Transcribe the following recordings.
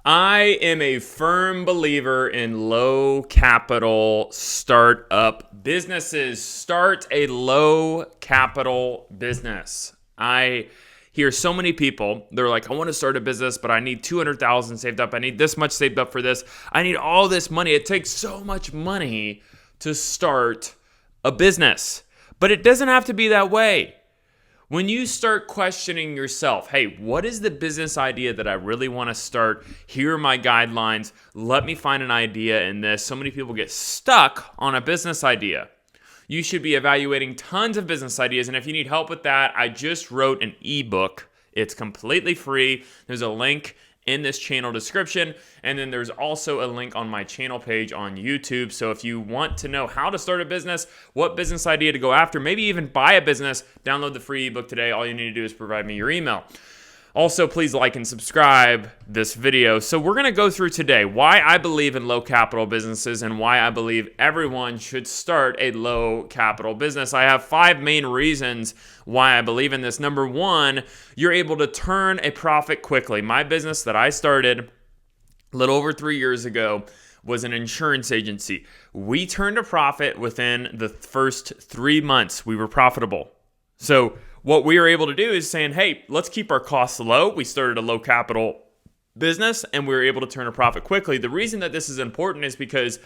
I am a firm believer in low capital startup businesses. Start a low capital business. I hear so many people, they're like, I want to start a business, but I need 200,000 saved up. I need this much saved up for this. I need all this money. It takes so much money to start a business. But it doesn't have to be that way. When you start questioning yourself, hey, what is the business idea that I really want to start? Here are my guidelines. Let me find an idea in this. So many people get stuck on a business idea. You should be evaluating tons of business ideas. And if you need help with that, I just wrote an ebook. It's completely free. There's a link in this channel description. And then there's also a link on my channel page on YouTube. So if you want to know how to start a business, what business idea to go after, maybe even buy a business, download the free ebook today. All you need to do is provide me your email. Also, please like and subscribe this video. So we're going to go through today why I believe in low capital businesses and why I believe everyone should start a low capital business. I have 5 main reasons why I believe in this. Number 1, you're able to turn a profit quickly. My business that I started a little over 3 years ago was an insurance agency. We turned a profit within the first 3 months. We were profitable. So what we were able to do is saying, hey, let's keep our costs low. We started a low capital business and we were able to turn a profit quickly. The reason that this is important is because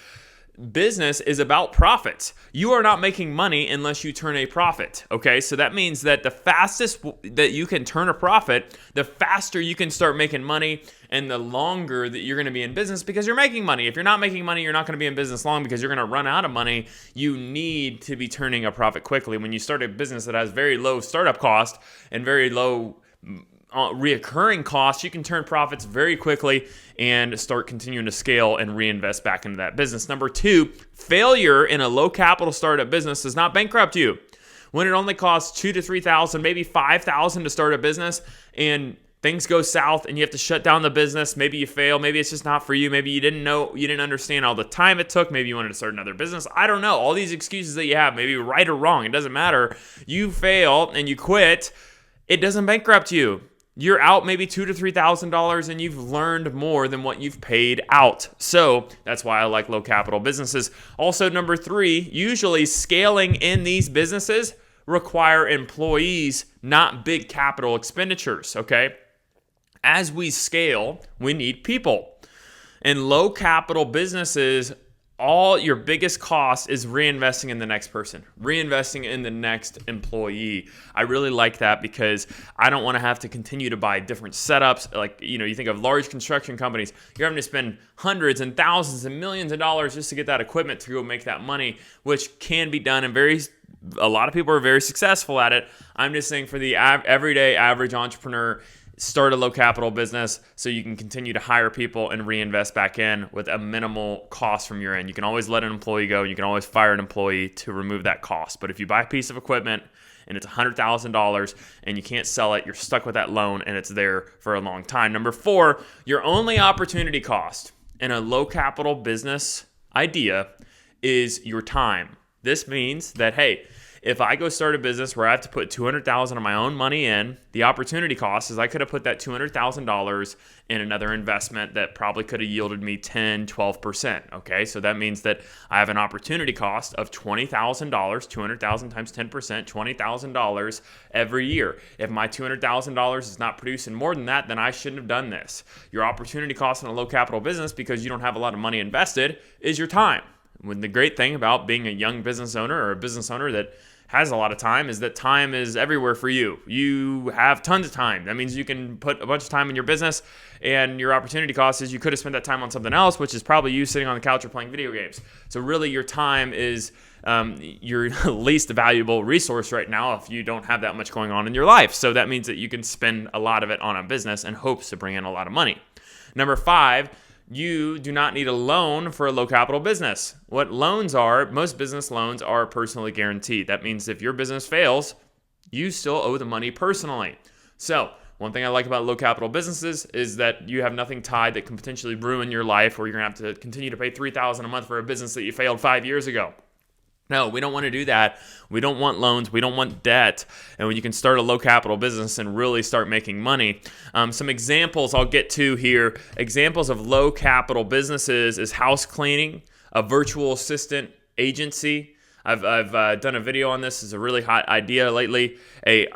business is about profits. You are not making money unless you turn a profit, okay? So that means that the fastest that you can turn a profit, the faster you can start making money and the longer that you're going to be in business because you're making money. If you're not making money, you're not going to be in business long because you're going to run out of money. You need to be turning a profit quickly. When you start a business that has very low startup cost and very low reoccurring costs, you can turn profits very quickly and start continuing to scale and reinvest back into that business. Number 2, failure in a low capital startup business does not bankrupt you. When it only costs $2,000 to $3,000, maybe $5,000 to start a business and things go south and you have to shut down the business, maybe you fail, maybe it's just not for you, maybe you didn't understand all the time it took, maybe you wanted to start another business, I don't know, all these excuses that you have, maybe right or wrong, it doesn't matter. You fail and you quit, it doesn't bankrupt you. You're out maybe $2,000 to $3,000 and you've learned more than what you've paid out. So that's why I like low capital businesses. Also, number 3, usually scaling in these businesses require employees, not big capital expenditures, okay? As we scale, we need people. In low capital businesses, all your biggest cost is reinvesting in the next person, reinvesting in the next employee. I really like that because I don't want to have to continue to buy different setups. Like, you think of large construction companies, you're having to spend hundreds and thousands and millions of dollars just to get that equipment to go make that money, which can be done and a lot of people are very successful at it. I'm just saying for the everyday average entrepreneur, start a low capital business so you can continue to hire people and reinvest back in with a minimal cost from your end. You can always let an employee go. You can always fire an employee to remove that cost. But if you buy a piece of equipment and it's $100,000 and you can't sell it, you're stuck with that loan and it's there for a long time. Number 4, your only opportunity cost in a low capital business idea is your time. This means that, hey, if I go start a business where I have to put $200,000 of my own money in, the opportunity cost is I could have put that $200,000 in another investment that probably could have yielded me 10, 12%. Okay, so that means that I have an opportunity cost of $20,000, 200,000 times 10%, $20,000 every year. If my $200,000 is not producing more than that, then I shouldn't have done this. Your opportunity cost in a low capital business, because you don't have a lot of money invested, is your time. When the great thing about being a young business owner or a business owner that has a lot of time is that time is everywhere for you. You have tons of time. That means you can put a bunch of time in your business, and your opportunity cost is you could have spent that time on something else, which is probably you sitting on the couch or playing video games. So really your time is your least valuable resource right now if you don't have that much going on in your life. So that means that you can spend a lot of it on a business in hopes to bring in a lot of money. Number 5, you do not need a loan for a low capital business. What loans are, most business loans are personally guaranteed. That means if your business fails, you still owe the money personally. So one thing I like about low capital businesses is that you have nothing tied that can potentially ruin your life, or you're going to have to continue to pay $3,000 a month for a business that you failed 5 years ago. No, we don't want to do that. We don't want loans. We don't want debt. And when you can start a low capital business and really start making money. Some examples I'll get to here. Examples of low capital businesses is house cleaning, a virtual assistant agency. I've done a video on this. It's a really hot idea lately.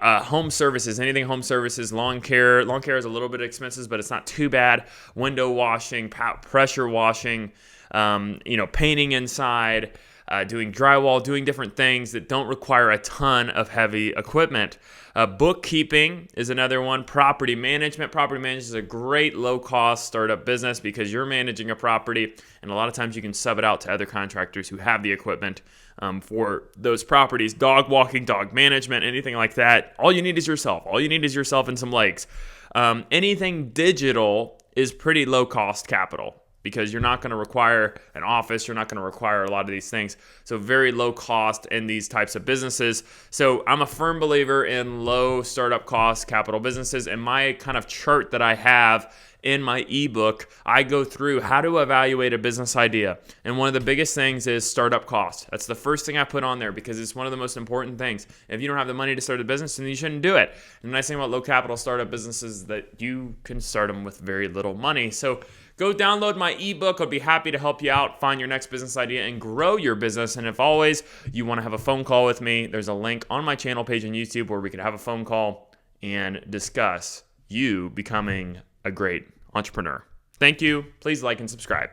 Home services, anything home services, lawn care. Lawn care is a little bit expensive, but it's not too bad. Window washing, pressure washing, painting inside. Doing drywall, doing different things that don't require a ton of heavy equipment. Bookkeeping is another one. Property management. Property management is a great low-cost startup business because you're managing a property, and a lot of times you can sub it out to other contractors who have the equipment for those properties. Dog walking, dog management, anything like that. All you need is yourself. All you need is yourself and some legs. Anything digital is pretty low-cost capital, because you're not going to require an office. You're not going to require a lot of these things. So very low cost in these types of businesses. So I'm a firm believer in low startup cost capital businesses. And my kind of chart that I have in my ebook, I go through how to evaluate a business idea. And one of the biggest things is startup cost. That's the first thing I put on there because it's one of the most important things. If you don't have the money to start a business, then you shouldn't do it. And the nice thing about low capital startup businesses is that you can start them with very little money. So go download my ebook. I'd be happy to help you out, find your next business idea, and grow your business. And if always you want to have a phone call with me, there's a link on my channel page on YouTube where we could have a phone call and discuss you becoming a great entrepreneur. Thank you. Please like and subscribe.